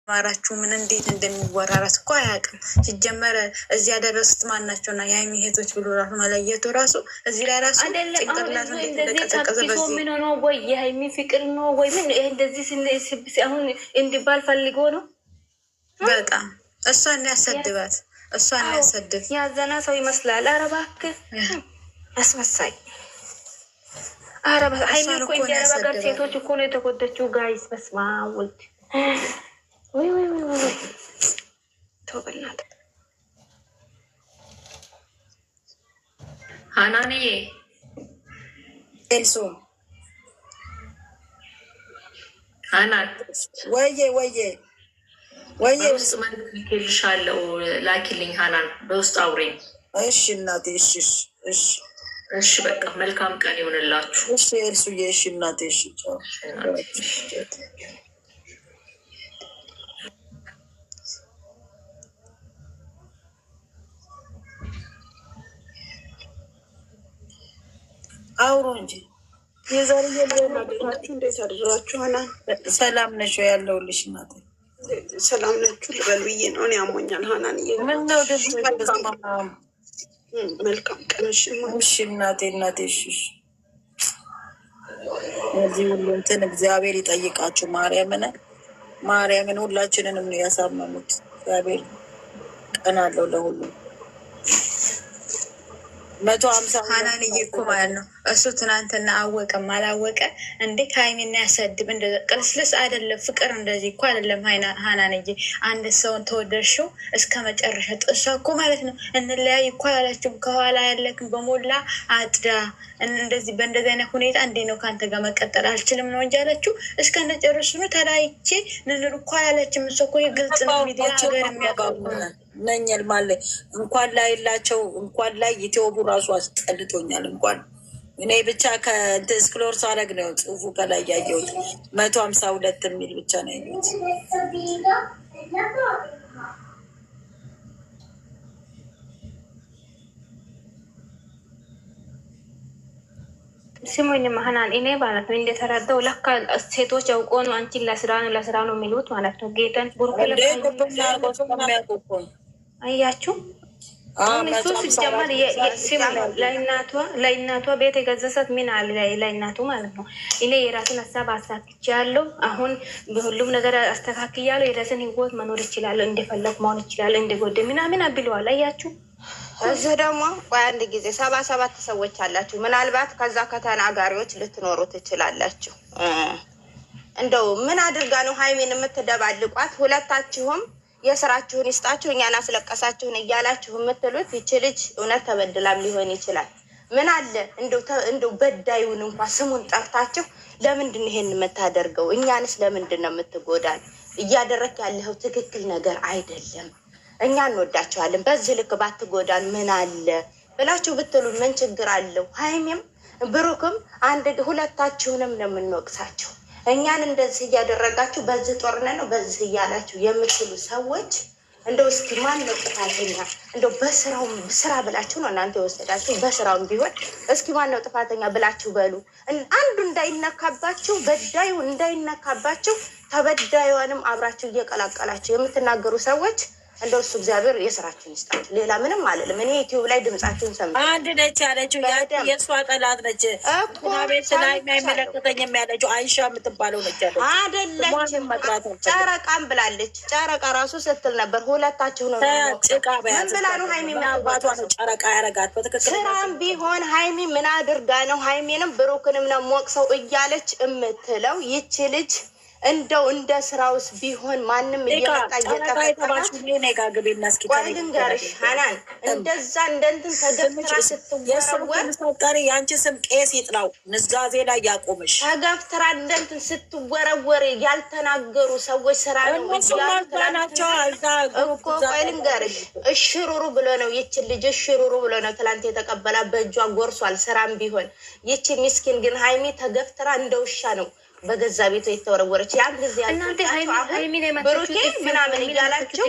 ማራችሁ ምን እንዴት እንደሚወራራት እኮ አያውቅም። ሲጀመር እዚህ ያደረሱት ማን ናቸውና የሀይሚ እህቶች ብሎ ራሱ መለየቱ ራሱ እዚህ ላይ ራሱ ጭንቅላቱ እንደቀዘቀዘ በዚህ ምን ሆኖ ወይ የሀይሚ ፍቅር ነው ወይ ምን እንደዚህ አሁን እንዲባል ፈልጎ ነው። በጣም እሷን ያሰድባት እሷን ያሰድብ ያዘና ሰው ይመስላል። ኧረ እባክህ አስመሳይ። ኧረ ሀይሚ እኮ እንዲያረጋጋት ሴቶች እኮ ነው የተጎደችው። ጋይስ በስመ አብ ወልድ ወይ ተው በእናትህ ሀናንዬ ኤልሱ ሀናን ወዬ በውስጥ መልዕክት ልኬልሻለሁ። ላኪልኝ ሀናን በውስጥ አውሬኝ። እሺ እናቴ እሺ በቃ መልካም ቀን ይሆንላችሁ። እሺ ኤልሱዬ እሺ እናቴ እሺ አውሩ እንጂ የዛሬ የለናችሁ። እንዴት አድራችሁ? ሀናን ሰላም ነሽ ያለውልሽ እናቴ ሰላም ናችሁ ልበል ብዬ ነው። እኔ አሞኛል። ሀናን ምን ነው ደስ መልካም ቀንሽ እሺ እናቴ እዚህ ሁሉ እንትን እግዚአብሔር ይጠይቃችሁ። ማርያምን ሁላችንንም ነው ያሳመሙት። እግዚአብሔር ቀን አለው ለሁሉ 150 ሀናንዬ እኮ ማለት ነው። እሱ ትናንትና አወቀም አላወቀ እንዴት ሀይሚና ያሰድብ እንደ ቅልስልስ አይደለም። ፍቅር እንደዚህ እኮ አይደለም። ሀናንዬ አንድ ሰውን ተወደድሽው እስከ መጨረሻ ጥሷ እኮ ማለት ነው። እንለያይ እኮ አላለችም። ከኋላ ያለክን በሞላ አጥዳ እንደዚህ በእንደዚህ አይነት ሁኔታ እንዴ ነው ከአንተ ጋር መቀጠል አልችልም ነው እንጂ አለችው። እስከነጨርሱ ነው ተለያይቼ ንንር እኮ አላለችም። እሱ እኮ የግልጽ ነው። ሚዲያ ሀገር የሚያውቀው ነኛል ማለት እንኳን ላይ ላቸው እንኳን ላይ ኢትዮቡ ራሱ አስጠልቶኛል። እንኳን እኔ ብቻ ከእንትን ስክሎር ሳረግ ነው ጽሁፉ ከላይ ያየሁት 152 የሚል ብቻ ነው ያየሁት። ስሙኝ ሀናን፣ እኔ ማለት ነው እንደተረዳው ለካ ሴቶች አውቆ ነው አንቺን ለስራ ነው የሚሉት ማለት ነው። ጌተን ቡርክ አያችሁ እሱ ሲጀመር ለእናቷ ቤት የገዘሰት ምን አለ ለእናቱ ማለት ነው። እኔ የራስን ሀሳብ አሳክቻለሁ። አሁን በሁሉም ነገር አስተካክያለሁ። የራስን ህይወት መኖር ይችላለሁ። እንደፈለግ መሆን ይችላለሁ። እንደጎደ ምናምን አብለዋል። አያችሁ እዚህ ደግሞ ቆይ አንድ ጊዜ 77 ሰዎች አላችሁ። ምናልባት ከዛ ከተናጋሪዎች ልትኖሩ ትችላላችሁ። እንደው ምን አድርጋ ነው ሀይሚን የምትደባልቋት? ሁለታችሁም የስራችሁን ይስጣችሁ እኛን አስለቀሳችሁን እያላችሁ የምትሉት ይች ልጅ እውነት ተበድላም ሊሆን ይችላል። ምን አለ እንደው በዳዩን እንኳን ስሙን ጠርታችሁ ለምንድን ነው ይሄን የምታደርገው? እኛንስ ለምንድን ነው የምትጎዳን? እያደረክ ያለኸው ትክክል ነገር አይደለም። እኛ እንወዳችኋለን። በዚህ ልክ ባትጎዳን ምን አለ ብላችሁ ብትሉ ምን ችግር አለው? ሀይሚም ብሩክም ሁለታችሁንም ነው የምንወቅሳችሁ። እኛን እንደዚህ እያደረጋችሁ በዚህ ጦርነት ነው በዚህ እያላችሁ የምትሉ ሰዎች እንደው እስኪ ማን ነው ጥፋተኛ? እንደው በስራውም ስራ ብላችሁ ነው እናንተ የወሰዳችሁ። በስራውም ቢሆን እስኪ ማን ነው ጥፋተኛ ብላችሁ በሉ። አንዱ እንዳይነካባችሁ፣ በዳዩ እንዳይነካባችሁ፣ ተበዳዩንም አብራችሁ እየቀላቀላችሁ የምትናገሩ ሰዎች እንደው እሱ እግዚአብሔር የስራችሁን ይስጣችሁ። ሌላ ምንም አልልም። እኔ ዩቲዩብ ላይ ድምጻችሁን ሰምቼ አንድ ነች ያለችው የእሷ ጠላት ነች። ቤት ላይ የማይመለከተኝም ያለችው አይሻ የምትባለው ነች ያለችው አይደለችም። ጨረቃም ብላለች። ጨረቃ ራሱ ስትል ነበር። ሁለታችሁ ነው ጭቃ ምን ብላ ነው ሀይሚ አባቷ ነው ጨረቃ ያረጋት በትክክል። ስራም ቢሆን ሀይሚ ምን አድርጋ ነው ሀይሚንም ብሩክንም ነው ሞቅሰው እያለች የምትለው ይቺ ልጅ እንደው እንደ ስራውስ ቢሆን ማንም እየመጣ ቆይ ልንገርሽ ሀናን፣ እንደዛ እንደንትን ተገፍትራ ስትወረወር የአንቺ ስም ቄስ ይጥራው ንዛዜ ላይ ያቆምሽ። ተገፍትራ እንደንትን ስትወረወር ያልተናገሩ ሰዎች ስራ ነው ናቸው እኮ። ቆይ ልንገርሽ፣ እሽሩሩ ብሎ ነው ይችን ልጅ እሽሩሩ ብሎ ነው ትላንት የተቀበላ በእጇ ጎርሷል። ስራም ቢሆን ይቺ ሚስኪን ግን ሀይሚ ተገፍትራ እንደ ውሻ ነው በገዛ ቤቱ የተወረወረች። ያን ጊዜ ብሩኬ ምናምን እያላችሁ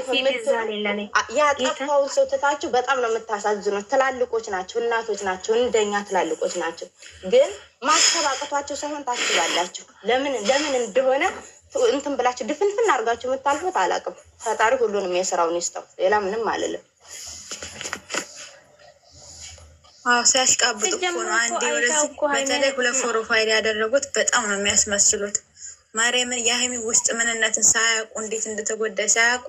ያጠፋውን ሰው ትታችሁ በጣም ነው የምታሳዝኑት። ትላልቆች ናቸው፣ እናቶች ናቸው፣ እንደኛ ትላልቆች ናቸው። ግን ማሰብ አቅቷቸው ሳይሆን ታስባላችሁ። ለምን እንደሆነ እንትን ብላችሁ ድፍንፍን አድርጋችሁ የምታልፉት አላውቅም። ፈጣሪ ሁሉንም የስራውን ይስጠው። ሌላ ምንም አልልም። ሲያሽቃብጡ እኮ ነው። አንዴ ወደዚህ በተለይ ሁለት ፕሮፋይል ያደረጉት በጣም ነው የሚያስመስሉት። ማርያምን የሀይሚ ውስጥ ምንነትን ሳያውቁ እንዴት እንደተጎዳ ሳያውቁ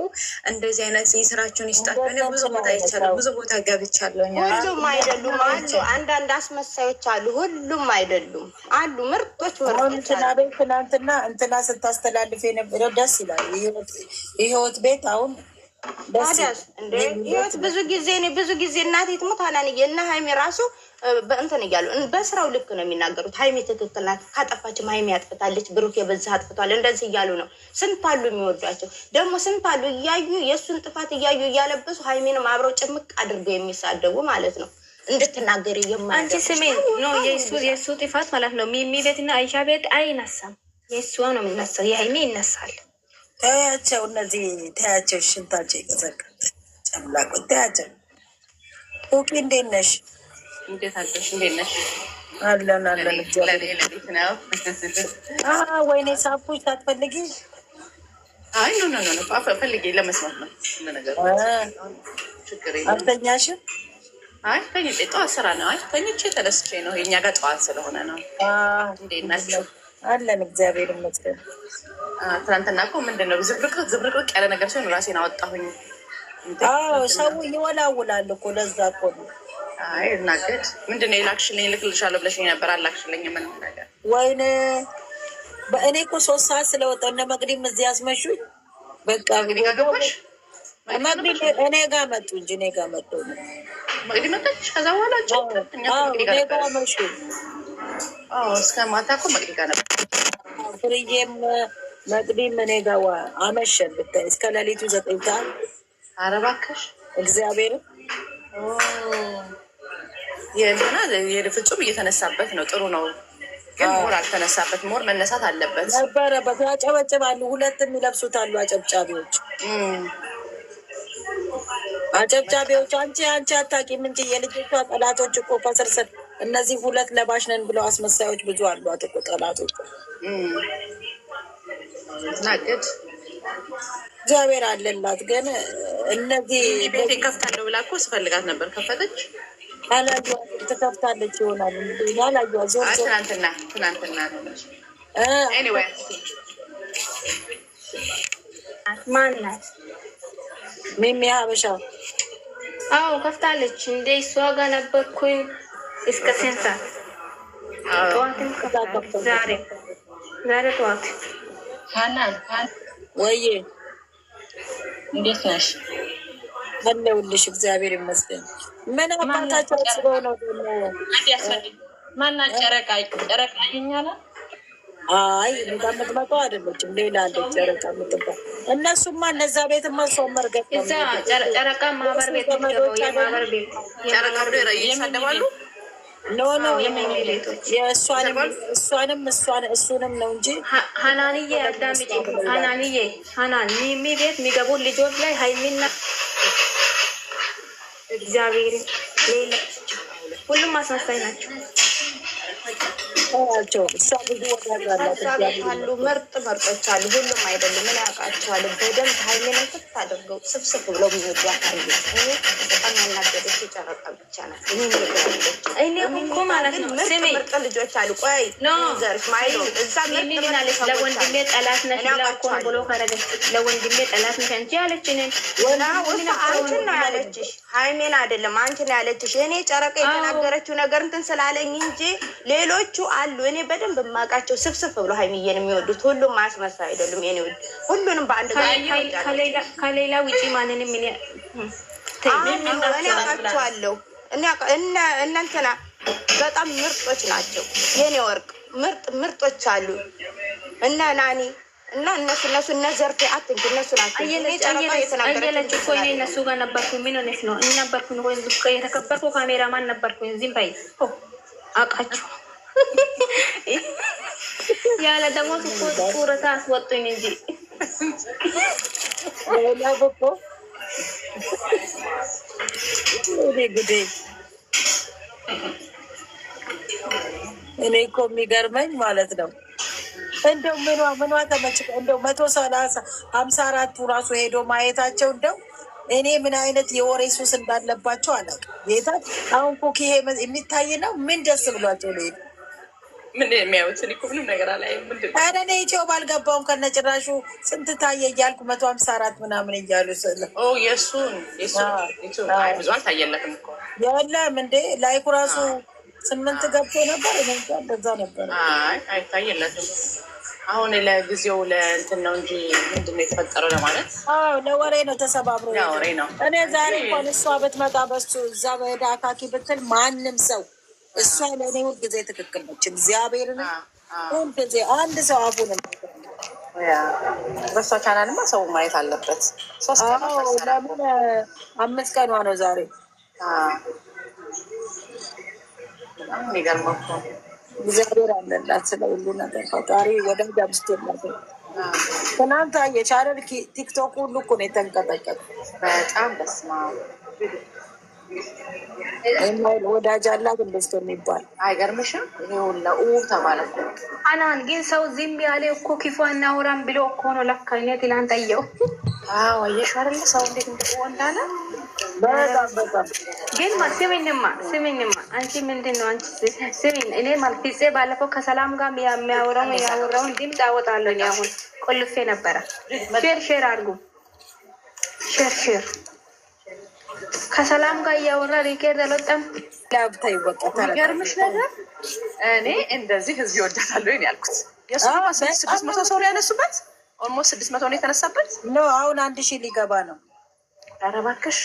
እንደዚህ አይነት የስራቸውን ይስጣቸው። እኔ ብዙ ቦታ ይቻለሁ፣ ብዙ ቦታ ገብቻለሁ። ሁሉም አይደሉም አሉ፣ አንዳንድ አስመሳዮች አሉ። ሁሉም አይደሉም አሉ፣ ምርጦች ምርጦች አሉ። ትናንትና እንትና ስታስተላልፍ የነበረው ደስ ይላል። የህይወት ቤት አሁን ታዲያስ እንደ ህይወት ብዙ ጊዜ እናቴ ትሙት ሀናንዬ እና ሀይሜ ራሱ በእንትን እያሉ በስራው ልክ ነው የሚናገሩት። ሀይሜ ትክክል ናት፣ ካጠፋችም ሀይሜ ያጥፍታለች፣ ብሩክ የበዛ አጥፍቷል፣ እንደዚህ እያሉ ነው። ስንት አሉ የሚወዷቸው ደግሞ ስንት አሉ እያዩ የእሱን ጥፋት እያዩ እያለበሱ ሀይሜንም አብረው ጭምቅ አድርገው የሚሳደቡ ማለት ነው። እንድትናገር አንቺ ስሜ ነው የእሱ ጥፋት ማለት ነው። ሚሚ ቤትና አይሻ ቤት አይነሳም፣ የእሱ ነው የሚነሳው፣ የሀይሜ ይነሳል። ተያቸው፣ እነዚህ ተያቸው፣ ሽንታቸው ይቀዘቅዝ ጨምላቆ ተያቸው። ኦኬ፣ እንዴት ነሽ? እንዴት አለሽ? እንዴት ነሽ? አለን አለን። ለሌሊት ነው። ወይኔ ሳብኩሽ ሳትፈልጊ? አይ ኖ ፈልጌ ለመስማት ነው ነገሩ። ችግር የለም። አልተኛሽም? አይ ተኝቼ ጠዋት ስራ ነው። አይ ተኝቼ ተነስቼ ነው። የእኛ ጋር ጠዋት ስለሆነ ነው። እንዴት ናቸው? አለን እግዚአብሔር ይመስገን። ትናንትና እኮ ምንድን ነው ዝብርቅርቅ ያለ ነገር ሲሆን ራሴን አወጣሁኝ። ሰው ይወላውላል እኮ ለዛ እኮ ነው። አይ እናገድ ምንድን ነው የላክሽልኝ? ልክልሻለሁ ብለሽኝ ነበር፣ አላክሽልኝ ምንም ነገር። ወይኔ በእኔ እኮ 3 ሰዓት ስለወጣሁ እነ መቅዲም እዚህ ያስመሹኝ። በቃ መቅዲ ጋር ገባሽ? መቅዲ እኔ ጋር መጡ እንጂ እኔ ጋር መጡ። መቅዲ መጣች። ከዛ በኋላ እኔ ጋር መሹ። እስከ ማታ እኮ መቅዲ ጋር ነበር። ፍርዬም መቅዲም እኔ ጋር አመሸን ብታይ እስከ ሌሊቱ 9 ሰዓት። ኧረ እባክሽ እግዚአብሔርን የእንትና የፍጹም እየተነሳበት ነው። ጥሩ ነው ግን ሞር አልተነሳበት። ሞር መነሳት አለበት ነበረበት። ያጨበጭባሉ፣ ሁለትም ይለብሱታሉ አጨብጫቢዎች። አንቺ አታውቂም እንጂ የልጅቷ ጠላቶች እኮ ከስርስር እነዚህ 2 ለባሽ ነን ብለው አስመሳዮች ብዙ አሏት እኮ ጠላቶች። ናገድ እግዚአብሔር አለላት። ግን እነዚህ ቤቴ ከፍታለሁ ብላ እኮ ስፈልጋት ነበር። ከፈተች አላየኋትም። ትከፍታለች ይሆናል ያላየኋት ትናንትና ማን ናት? ሚሚ ሀበሻ። አዎ ከፍታለች። እንደ እሷ ጋር ነበርኩኝ እስከ ስንት ሰዓት? ጠዋትም ዛሬ ጠዋት። ሀናን ወይዬ እንዴት ነሽ? አለሁልሽ እግዚአብሔር ይመስገን። ምን አባታቸው ስበው ነው ደግሞ ማናት? ጨረቃ ይኛላ። አይ እንደምትመጣው አይደለችም፣ ሌላ አለች ጨረቃ የምትባል። እነሱማ እነዛ ቤትማ ሰው መርገጥ ነው። እዛ ጨረቃ ማህበር ቤት ነው። የማህበር ቤት ጨረቃ ብሎ ይሳደባሉ። ኖ እሱንም ነው እንጂ ሀናንዬ አዳምጪ። ሀናን ሚሚ ቤት የሚገቡ ልጆች ላይ ሀይሚና እግዚአብሔር ሌላ ሁሉም አስመሳይ ናቸው። እሷ ብዙ አሉ፣ ምርጥ ምርጦች አሉ። ሁሉም አይደሉም። ምን ያውቃቸዋል? በደንብ ሀይሜንን ክት አድርገው ስብስብ ብለው የሚወዷት አሉ። በጣም ያናገደች የጨረቃ ብቻ ናት። እኔ እኮ ማለት ነው ምርጥ ልጆች አሉ። ቆይ ዘርሽ ማይ እዛ ሚልናለች። ለወንድሜ ጠላት ነሽ ላኮን ብሎ ከረገች። ለወንድሜ ጠላት ነሽ አንቺ ያለችን አንቺን ነው ያለችሽ፣ ሀይሜን አይደለም አንቺን ያለችሽ። እኔ ጨረቃ የተናገረችው ነገር እንትን ስላለኝ እንጂ ሌሎቹ አሉ። እኔ በደንብ የማውቃቸው ስብስብ ብሎ ሀይሚዬን የሚወዱት ሁሉም ማስመሳይ አይደሉም። የኔ ውድ ሁሉንም በአንድ ከሌላ ውጪ ማንንም እኔ አውቃቸዋለሁ። እናንተና በጣም ምርጦች ናቸው። የኔ ወርቅ ምርጦች አሉ። እና ናኒ እና እነሱ ዘርፌ አትንክ እነሱ ናቸው። አየለች እኮ እኔ እነሱ ጋር ነበርኩኝ። ምን ሆነሽ ነው? እኔ ነበርኩኝ ወይ የተከበርኩ ካሜራማን ነበርኩኝ። ዝም በይ አውቃቸው ያለ ደግሞ ጡረታ አስወጡኝ እንጂ ጉዴ። እኔ እኮ የሚገርመኝ ማለት ነው እንደው ምኗ ተመችቶ እንደው 134 ራሱ ሄዶ ማየታቸው እንደው እኔ ምን አይነት የወሬ ሱስ እንዳለባቸው አላውቅም። ጌታ አሁን ኮክ ይሄ የሚታይ ነው። ምን ደስ ብሏቸው ነው ምን የሚያዩት? እኔ እኮ ምንም ነገር አላየም። ምንድን ነው? ኧረ እኔ ኢትዮብ አልገባውም ከነጭራሹ ስንት ታየ እያልኩ 154 ምናምን እያሉ ስለ የእሱን ብዙ አልታየለትም እኮ የለም እንዴ ላይኩ ራሱ 8 ገብቶ ነበር። እንደዛ ነበር። አይታየለትም። አሁን ለጊዜው ለእንትን ነው እንጂ ምንድን ነው የተፈጠረው ለማለት ለወሬ ነው ተሰባብሮ ለወሬ ነው። እኔ ዛሬ እንኳን እሷ ብትመጣ በሱ እዛ በሄዳ አካኪ ብትል ማንም ሰው እሷ ለእኔ ሁልጊዜ ትክክል ነች። እግዚአብሔርን ሁልጊዜ አንድ ሰው አፉን በሷ ቻናልማ ሰው ማየት አለበት። ለምን 5 ቀኗ ነው ዛሬ። የሚገርመው እኮ እግዚአብሔር አለላት ስለ ሁሉ ነገር ፈጣሪ ወደዛ ብስቶላት። ትናንት የቻለል ቲክቶክ ሁሉ እኮ ነው የተንቀጠቀጠ። በጣም በስማ ወዳጅ አላት እንደስቶ የሚባል አይገርምሽም? ይሁላ ተባለ አናን ግን ሰው ዝም ያለ እኮ ክፉ አናወራም ብሎ እኮ ነው ለካ። እኔ ትላንት አየሁ። አየሽ አይደለ ሰው እንዴት እንዳለ በጣም ግን ስሚኝማ አንቺ ምንድን ነው አንቺ ስሚኝ። እኔ ማልፊጼ ባለፈው ከሰላም ጋር ያወራውን ድምፅ አወጣለሁ። አሁን ቆልፌ ነበረ። ሼር አድርጉ ሼር ከሰላም ጋር እያወራ ሪኬርድ አልወጣም። ላብታ ይወጣ የሚገርምሽ ነገር እኔ እንደዚህ ህዝብ ይወዳታል ወይ ያልኩት የሱ 600 ሰው ያነሱበት ኦልሞስት 600 ነው የተነሳበት ነው። አሁን 1000 ሊገባ ነው። ኧረ እባክሽ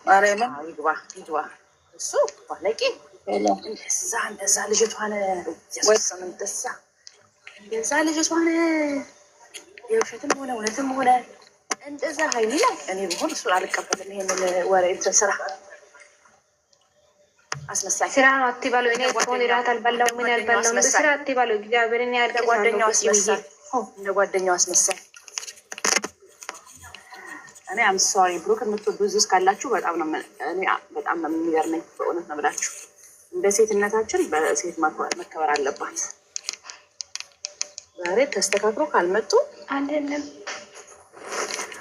ማርያምን ይግባ እሱ ባለቂ እንደዛ ልጅቷን ያስሰም እንደዛ ልጅቷን የውሸትም ሆነ እውነትም ሆነ እንደዛ ሀይል ላይ እኔ ብሆን እሱ አልቀበልም። ይሄንን ወሬ እንትን ስራ አስመሳይ ስራ ነው አትበሉ። እኔ ሆን ራት አልበላው ምን ያልበላው ስራ አትበሉ። እግዚአብሔርን እንደ ጓደኛው አስመሳይ እኔ አም ሶሪ ብሩክ የምትወዱ እዚህ ካላችሁ በጣም ነው የሚገርመኝ። በእውነት ነው ብላችሁ እንደ ሴትነታችን በሴት መከበር አለባት። ዛሬ ተስተካክሎ ካልመጡ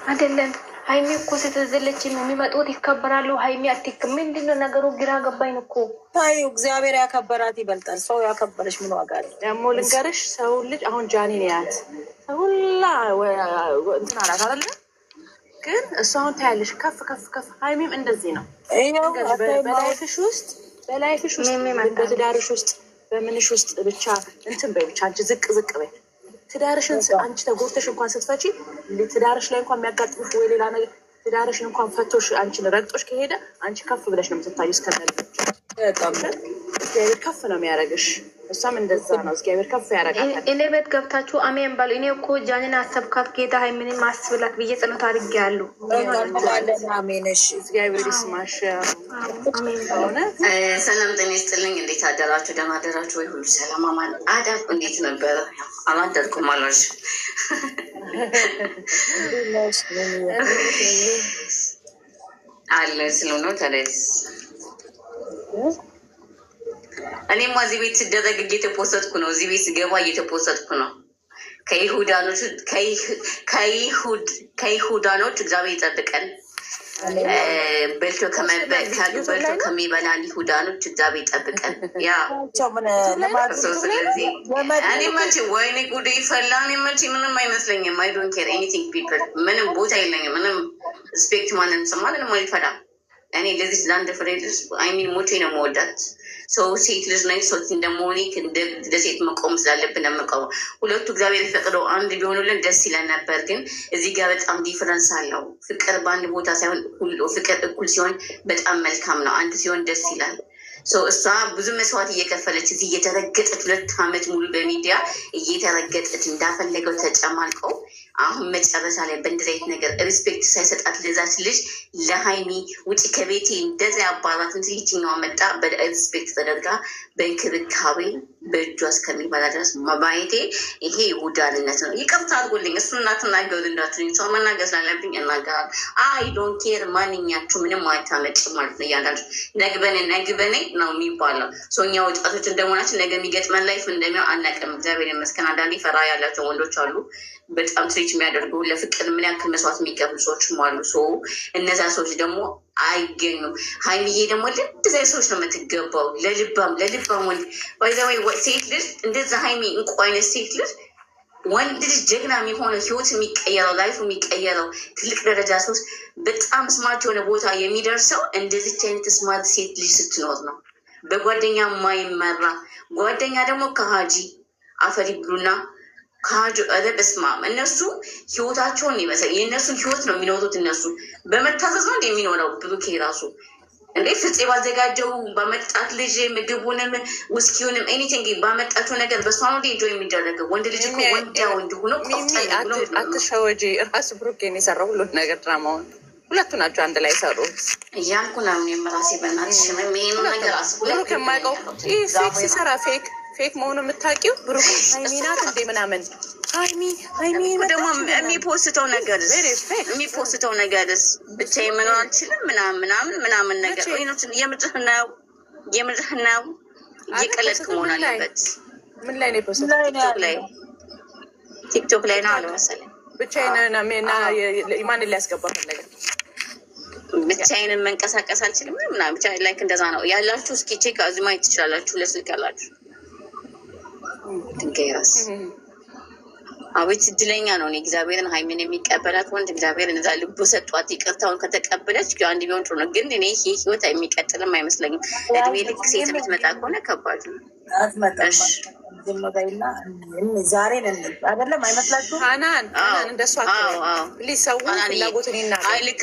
አይደለም ሀይሚ እኮ ስትዘለች የሚመጡት ይከበራሉ። ሀይሚ አትክም። ምንድነው ነገሩ? ግራ ገባኝ እኮ። ታዩ እግዚአብሔር ያከበራት ይበልጣል። ሰው ያከበረች ምን ዋጋ አለ? ደግሞ ልንገርሽ ሰው ልጅ አሁን ጃኒን ያት ሁላ እንትን አላት አይደለ? ግን እሱ አሁን ታያለሽ ከፍ ሀይሚም እንደዚህ ነው። በላይፍሽ ውስጥ በትዳርሽ ውስጥ በምንሽ ውስጥ ብቻ እንትን በይ ብቻ አንቺ ዝቅ በይ። ትዳርሽን አንቺ ተጎድተሽ እንኳን ስትፈቺ ትዳርሽ ላይ እንኳን የሚያጋጥምሽ ወይ ሌላ ነገር ትዳርሽን እንኳን ፈቶሽ አንቺን ረግጦሽ ከሄደ አንቺ ከፍ ብለሽ ነው የምትታዩ። እስከነልጆች እግዚአብሔር ከፍ ነው የሚያደርግሽ። እሷም እንደዛ ነው። እግዚአብሔር ከፍ ያደርጋታል። እኔ ቤት ገብታችሁ አሜን ባሉ። እኔ እኮ ጃኒን አሰብካት ጌታ ሀይሚንን ማስብላት ብዬ ጸሎት አድርጌያለሁ። አሜንሽ እግዚአብሔር ይስማሽ። ሰላም ጤና ይስጥልኝ። እንዴት አደራችሁ? ደህና አደራችሁ ወይ? ሁሉ ሰላም አማን። አዳም እንዴት ነበረ? አላደርኩም አላሽ አለ ስለሆነ ተለስ እኔማ እዚህ ቤት ስደረግ እየተፖሰትኩ ነው። እዚህ ቤት ስገባ እየተፖሰትኩ ነው። ከይሁዳኖች እግዚአብሔር ይጠብቀን። በልቶ ከሚበላን ይሁዳኖች እግዚአብሔር ይጠብቀን። ያ ስለዚህ እኔ መቼ ወይኔ ጉዴ ይፈላ። እኔ መቼ ምንም አይመስለኝም። አይ ዶንት ኬር ኤኒቲንግ ፒፕል ምንም ቦታ የለኝም። ምንም ሪስፔክት ማንንም ማንንም አይፈዳም። እኔ ለዚህ ለአንድ ፍሬ ልጅ አይሚን ሞቼ ነው መወዳት ሰው ሴት ልጅ ነኝ። ሰው እንደመሆኔ ለሴት መቆም ስላለብን ለመቆም ሁለቱ እግዚአብሔር ፈቅደው አንድ ቢሆኑልን ደስ ይለን ነበር። ግን እዚህ ጋር በጣም ዲፍረንስ አለው። ፍቅር በአንድ ቦታ ሳይሆን ፍቅር እኩል ሲሆን በጣም መልካም ነው። አንድ ሲሆን ደስ ይላል። እሷ ብዙ መስዋዕት እየከፈለች እዚህ እየተረገጠች 2 ዓመት ሙሉ በሚዲያ እየተረገጠች እንዳፈለገው ተጨማልቀው አሁን መጨረሻ ላይ በእንደዚህ አይነት ነገር ሪስፔክት ሳይሰጣት ለዛች ልጅ ለሀይሚ ውጭ ከቤቴ እንደዚ አባራት እንት ይችኛዋ መጣ በሪስፔክት ተደርጋ በእንክብካቤ በእጇ እስከሚበላ ድረስ ማየቴ ይሄ ይሁዳንነት ነው። ይቅርታ አድርጎልኝ እሱ እናትናገሩ እንዳትኝ ሰው መናገር ስላለብኝ እናገራል። አይ ዶንት ኬር ማንኛችሁ ምንም አይታመጭ ማለት ነው። እያንዳንዱ ነግበኔ ነው የሚባለው። እኛ ወጣቶች እንደመሆናችን ነገ የሚገጥመን ላይፍ እንደሚሆን አናውቅም። እግዚአብሔር ይመስገን። አንዳንዴ ፈራ ያላቸው ወንዶች አሉ በጣም ትሪት የሚያደርጉ ለፍቅር ምን ያክል መስዋዕት የሚከፍሉ ሰዎችም አሉ። እነዛ ሰዎች ደግሞ አይገኙም። ሀይሚዬ ደግሞ ለእንደዚያ ሰዎች ነው የምትገባው። ለልባም ወንድ ባይዘወይ ሴት ልጅ እንደዛ ሀይሚ እንቁ አይነት ሴት ልጅ ወንድ ልጅ ጀግና የሚሆነው ህይወት የሚቀየረው ላይፉ የሚቀየረው ትልቅ ደረጃ ሶስት በጣም ስማርት የሆነ ቦታ የሚደርሰው እንደዚች አይነት ስማርት ሴት ልጅ ስትኖር ነው። በጓደኛ ማይመራ ጓደኛ ደግሞ ከሀጂ አፈሪ ብሉና ከሀጂ በስማም እነሱ ህይወታቸውን ይመስል የእነሱን ህይወት ነው የሚኖሩት። እነሱ በመታዘዝ ነው የሚኖረው። ብሩኬ ራሱ እንዴ ፍፄ ባዘጋጀው ባመጣት ልጅ ምግቡንም ውስኪውንም ኤኒቲንግ ባመጣቸው ነገር በሷ ነው እንጆ የሚደረገው። ወንድ ልጅ እኮ ወንድ ሆኖ አትሸወጂ። ራሱ ብሩኬን የሰራው ሁሉን ነገር ድራማውን ሁለቱ ናቸው አንድ ላይ ሰሩት እያልኩ ነው የምራሴ። በእናትሽ ይሄኑ ነገር ብሩክ የማውቀው ፌክ ሲሰራ ፌክ መሆኑ የምታውቂው ብሩክ ሀይሚ ናት እንዴ ምናምን ሀይሚ ደግሞ የሚፖስተው ነገርስ ብቻ የምኖር አልችልም ምናምን ነገር የምርህ ነው እየቀለድክ መሆን አለበት። ምን ላይ ነው የፖስተው? ቲክቶክ ላይ ነው አለ መሰለኝ። ብቻዬን ማንን ሊያስገባ ፈለገ? ብቻዬንን መንቀሳቀስ አልችልም ምናምን ብቻ ላይክ እንደዛ ነው ያላችሁ። እስኪ ቼክ እዚህ ማየት ትችላላችሁ። ለስልክ ያላችሁ ድንጋይ ራስ አቤት እድለኛ ነው። እኔ እግዚአብሔርን ሀይሚን የሚቀበላት ወንድ እግዚአብሔርን እዛ ልቡ ሰጧት ይቅርታውን ከተቀበለች አንድ ቢሆን ጥሩ ነው። ግን እኔ ይሄ ህይወት የሚቀጥልም አይመስለኝም። እድሜ ልክ ሴት የምትመጣ ከሆነ ከባድ ነው። ዛሬ አይደለም አይመስላችሁም? ሀናን እንደሷ ሰው ፍላጎትን ይናገር። አይ ልክ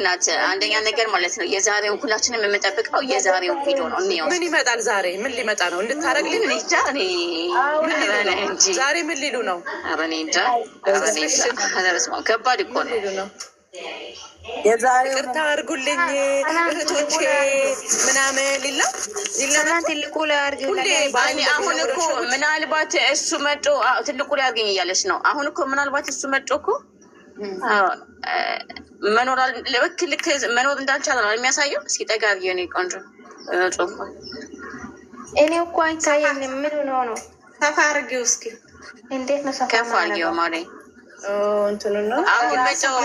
ናት። አንደኛ ነገር ማለት ነው የዛሬውን ሁላችንም የምንጠብቀው የዛሬውን ቪዲዮ ነው። ምን ይመጣል ዛሬ? ምን ሊመጣ ነው? እንድታረግልን እንጃ። ዛሬ ምን ሊሉ ነው? እንጃ። ከባድ እኮ ነው። ይቅርታ አድርጉልኝ እህቶቼ ምናምን ሊላ ትልቁ ላይ አድርግ። አሁን እኮ ምናልባት እሱ መጦ ትልቁ ላይ አድርገኝ እያለች ነው። አሁን እኮ ምናልባት እሱ መጦ እኮ ልክ መኖር እንዳልቻለ ነው የሚያሳየው። እስኪ ጠጋ አድርጊ የእኔ ቆንጆ ጽሁፍ። እኔ እኮ አይታየኝም። ምን ሆኖ ነው? ሰፋ አድርጊው እስኪ። እንዴት ነው ሰፋ ከፍ አድርጊው ማለት እንትኑ ነው። አሁን መጫው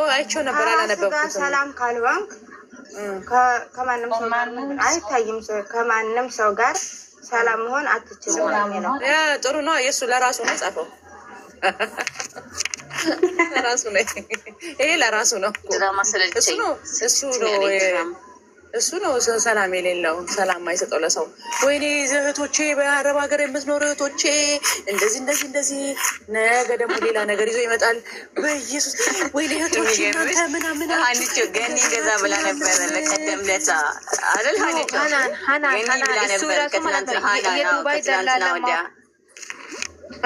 አይቼው ነበር አላነበብኩትም። ሰላም ካልባንክ ከማንም ሰው አይታይም። ከማንም ሰው ጋር ሰላም መሆን አትችልም ነው። ጥሩ ነው። የእሱ ለራሱ ነው ጻፈው። ለራሱ ነው ይሄ ለራሱ ነው። እሱ ነው ሰላም የሌለው ሰላም የማይሰጠው ለሰው። ወይኔ እህቶቼ በአረብ ሀገር የምትኖር እህቶቼ እንደዚህ ነገ ደግሞ ሌላ ነገር ይዞ ይመጣል። በኢየሱስ ወይኔ እህቶቼ እናንተ ምናምን ሀኒቾ ገኒ ገዛ ብላ ነበረ ለቀደም ለታ አይደል? ሀኒቾ ገኒ ብላ ነበር የዱባይ ደላላ መሆን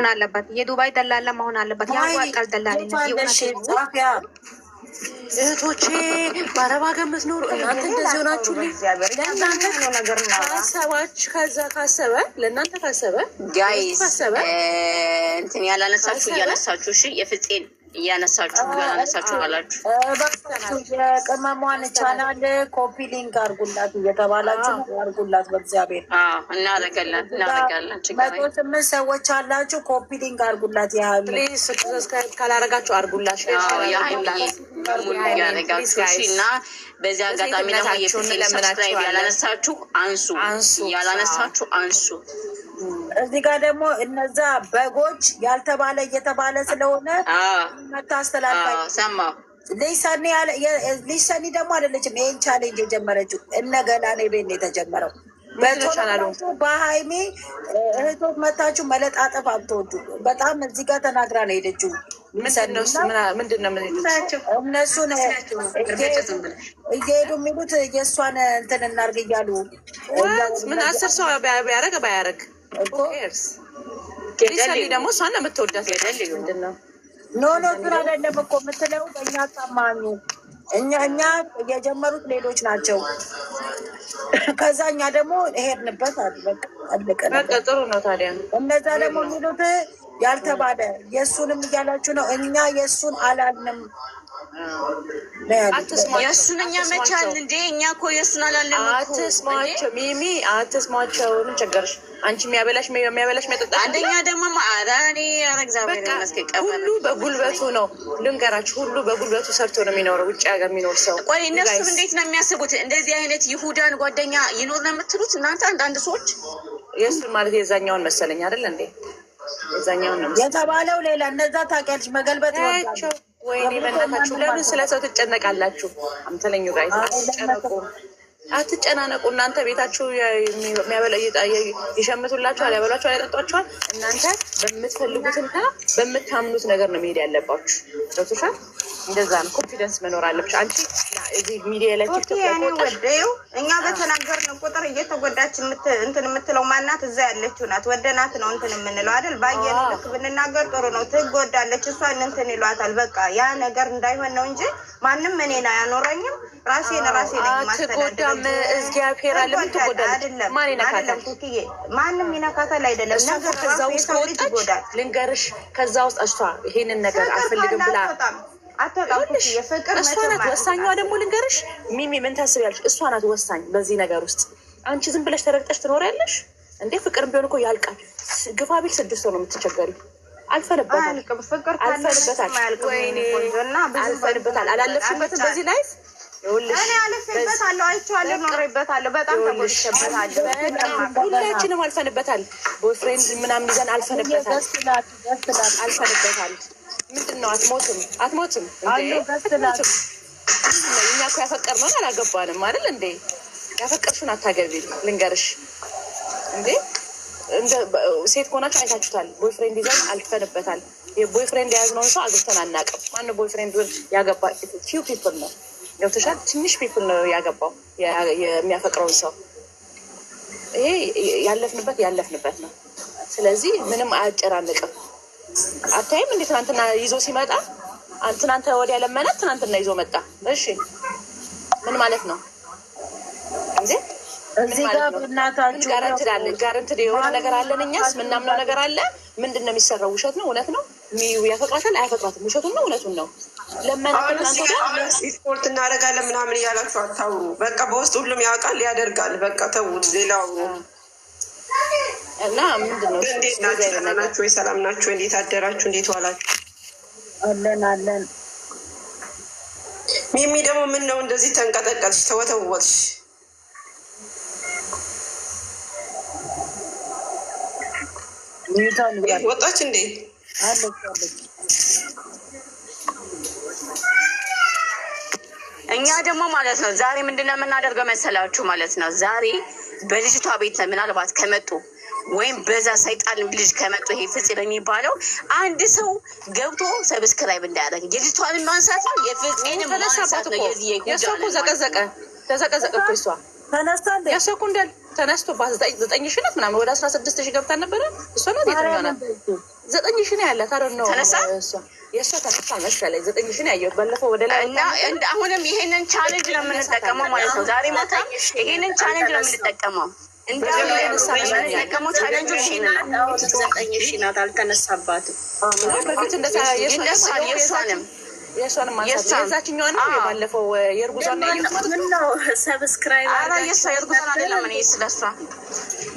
አለበት። የዱባይ ደላላ መሆን አለበት። ያዋጣል ደላላ እህቶቼ በአረብ ሀገር የምትኖሩ እናንተ እንደዚህ ሆናችሁ ለእናንተ ለእናንተ ካሰበ ጋይስ እንትን ያላነሳችሁ እያነሳችሁ እሺ፣ የፍፄን እያነሳችሁ አላችሁ። የቅመሟን ቻናል ኮፒ ሊንክ አርጉላት እየተባላችሁ አርጉላት። በእግዚአብሔር እናደርጋለን። 108 ሰዎች አላችሁ። ኮፒ ሊንክ አርጉላት። ፕሊዝ ሰብስክራይብ ካላረጋችሁ አርጉላት። ያረጋችሁ እና በዚህ አጋጣሚ ደግሞ የፍፄን ሰብስክራይብ ያላነሳችሁ አንሱ። እዚህ ጋር ደግሞ እነዛ በጎች ያልተባለ እየተባለ ስለሆነ መታስተላልፋ ሰማሁ። ሊሰኒ ደግሞ አይደለችም ይህን ቻሌንጅ የጀመረችው እነገላኔ ቤት ነው የተጀመረው። በሀይሜ እህቶች መታችሁ መለጣጠፍ አትወዱ። በጣም እዚህ ጋር ተናግራ ነው ሄደችው። እነሱን እየሄዱ የሚሉት የእሷን እንትን እናርግ እያሉ ምን 10 ሰው ባያረግ ሊሰኒ ደግሞ እሷን ነው የምትወዳት። ምንድን ነው ኖ እሱን አይደለም እኮ የምትለው በእኛ ታማኙ እኛ የጀመሩት ሌሎች ናቸው። ከዛ እኛ ደግሞ ሄድንበት አለቀ። ጥሩ ነው ታዲያ። እነዛ ደግሞ የሚሉት ያልተባለ የእሱንም እያላችሁ ነው። እኛ የእሱን አላልንም። የእሱን እኛ መቻል እንዴ? እኛ እኮ የእሱን አላልንም። አትስማቸው ሚሚ፣ አትስማቸው። ምን ቸገርሽ አንቺ? የሚያበላሽ መጠጣ። አንደኛ ደግሞ ሁሉ በጉልበቱ ነው። ልንገራችሁ፣ ሁሉ በጉልበቱ ሰርቶ ነው የሚኖረው። ውጭ ሀገር የሚኖር ሰው። ቆይ እነሱም እንዴት ነው የሚያስቡት? እንደዚህ አይነት ይሁዳን ጓደኛ ይኖር ነው የምትሉት እናንተ? አንዳንድ ሰዎች የእሱን ማለት የዛኛውን መሰለኝ አይደል እንዴ? የዛኛውን ነው የተባለው ሌላ። እነዛ ታውቂያለሽ መገልበጥ ናቸው። ወይኔ በእናታችሁ ለምን ስለ ሰው ትጨነቃላችሁ? አምተለኙ ጋር አትጨናነቁ። እናንተ ቤታችሁ ይሸምቱላችኋል፣ ያበሏችኋል፣ ያጠጧችኋል። እናንተ በምትፈልጉትና በምታምኑት ነገር ነው መሄድ ያለባችሁ። ገብቶሻል? እንደዛ ነው። ኮንፊደንስ መኖር አለብሽ። አንቺ እዚህ ሚዲያ ላይ ቲክቶክ ወደው እኛ በተናገርን ቁጥር እየተጎዳች እንትን የምትለው ማናት? እዛ ያለችው ናት። ወደናት ነው እንትን የምንለው አይደል? ባየን ልክ ብንናገር ጥሩ ነው። ትጎዳለች። እሷን እንትን ይሏታል። በቃ ያ ነገር እንዳይሆን ነው እንጂ ማንም እኔን አያኖረኝም። ራሴን ነኝ ማስተዳደር። እግዚአብሔር አለ። ምን ትጎዳለች? ማን ይነካታል? ማንም ይነካታል አይደለም። ነገር ከዛ ውስጥ ይጎዳል። ልንገርሽ፣ ከዛ ውስጥ እሷ ይሄንን ነገር አልፈልግም ብላ እሷ ናት ወሳኟ። ደግሞ ልንገርሽ ሚሚ፣ ምን ታስቢያለሽ? እሷ ናት ወሳኝ በዚህ ነገር ውስጥ። አንቺ ዝም ብለሽ ተረግጠሽ ትኖሪያለሽ እንዴ? ፍቅርም ቢሆን እኮ ያልቃል። ግፋ ቢል 6 ወር ነው የምትቸገሪው። አልፈንበታል። አላለፍሽበትም በዚህ ላይ እኔ አልፌበታለሁ፣ አይቼዋለሁ፣ ኖሬበታለሁ። በጣም ተጎድቼበታለሁ። ሁላችንም አልፈንበታል። ቦይፍሬንድ ምናምን ይዘን አልፈንበታል። ምንድን ነው? አትሞትም። እኛ እኮ ያፈቀርነውን አላገባንም አይደል እንዴ? ያፈቀርሽውን አታገቢም። ልንገርሽ እንዴ፣ ሴት ከሆናችሁ አይታችሁታል። ቦይፍሬንድ ይዘን አልፈንበታል። የቦይፍሬንድ የያዝነውን ሰው አግብተን አናውቅም። ማነው ቦይፍሬንድ ያገባ? ፊው ፒፕል ነው። ገብቶሻል? ትንሽ ፒፕል ነው ያገባው የሚያፈቅረውን ሰው። ይሄ ያለፍንበት ነው። ስለዚህ ምንም አያጨራንቅም። አታይም እንዴ? ትናንትና ይዞ ሲመጣ ትናንተ ወዲያ ለመናት፣ ትናንትና ይዞ መጣ። እሺ ምን ማለት ነው እንዴ? እዚህ ጋር እናታችሁ ጋርንት የሆነ ነገር አለን። እኛስ ምናምነው ነገር አለ። ምንድን ነው የሚሰራው? ውሸት ነው እውነት ነው? ያፈቅራታል አያፈቅራትም? ውሸቱን ነው እውነቱን ነው? ስፖርት እናደርጋለን ምናምን እያላችሁ አታውሩ። በቃ በውስጥ ሁሉም ያውቃል፣ ያደርጋል። በቃ ተዉት። ሌላው እና ምንድን ነው? እንዴት ናችሁ? ደህና ናችሁ ወይ? ሰላም ናችሁ? እንዴት አደራችሁ? እንዴት ዋላችሁ? አለን። ሚሚ ደግሞ ምን ነው እንደዚህ ተንቀጠቀጥሽ፣ ተወተወትሽ? ወጣች እንዴ? እኛ ደግሞ ማለት ነው ዛሬ ምንድነው የምናደርገው መሰላችሁ? ማለት ነው ዛሬ በልጅቷ ቤት ምናልባት ከመጡ ወይም በዛ ሰይጣን ልጅ ከመጡ ይሄ ፍጽ የሚባለው አንድ ሰው ገብቶ ሰብስክራይብ እንዳያደርግ የልጅቷን ማንሳት ነው፣ የፍጽን ማንሳት ነው። የሰው እኮ ተዘቀዘቀ እኮ እሷ የሰው እኮ እንዳል ተነስቶ 9 ሺህ ናት ምናምን ወደ 16 ሺህ ገብታ ነበረ። እሷ ናት የትኛው ናት? 9 ሺህ ነው ያላት። አረ ነው ተነሳ የእሷ ተነሳ መሰለኝ 9 ሺህ ነው ያየሁት ባለፈው ወደ ላይ። እና አሁንም ይሄንን ቻሌንጅ ነው የምንጠቀመው ማለት ነው። ዛሬ ማታ ይሄንን ቻሌንጅ ነው የምንጠቀመው። እንደምንጠቀመው ቻሌንጁ ይሄንን ነው። 9 ሺህ ናት አልተነሳባትም። በፊት እንደዛ የእሷንም ማንሳት የዛችኛዋን ነው የባለፈው የእርጉዟን ነው ሰብስክራይብ የእሷ የእርጉዟን አይደለም። እኔ ስለሷ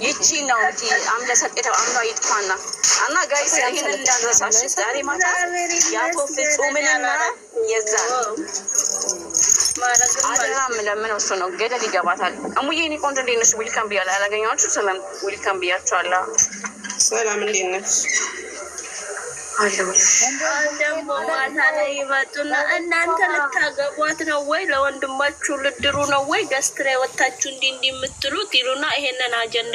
ይቺ ነው እንጂ አምደ ሰጤተው አምዷ ይጥፋና እና ጋይስ ይሄንን እንዳንረሳሽ ዛሬ ማታ የአቶ ፍጹምንና የዛ አደራም ለምን እሱ ነው ገደል ይገባታል። እሙዬ እኔ ቆንጆ እንዴት ነሽ? ዊልካም ብያለሁ። ያላገኘኋችሁ ሰላም ዊልካም ብያችኋለሁ። ሰላም እንዴት ነሽ? ደግሞ ማታ ላይ ይመጡና እናንተ ልታገቧት ነው ወይ ለወንድማችሁ ልድሩ ነው ወይ ገስት ላይ ወታችሁ እንዲህ የምትሉት ይሉና ይሄንን አጀንዳ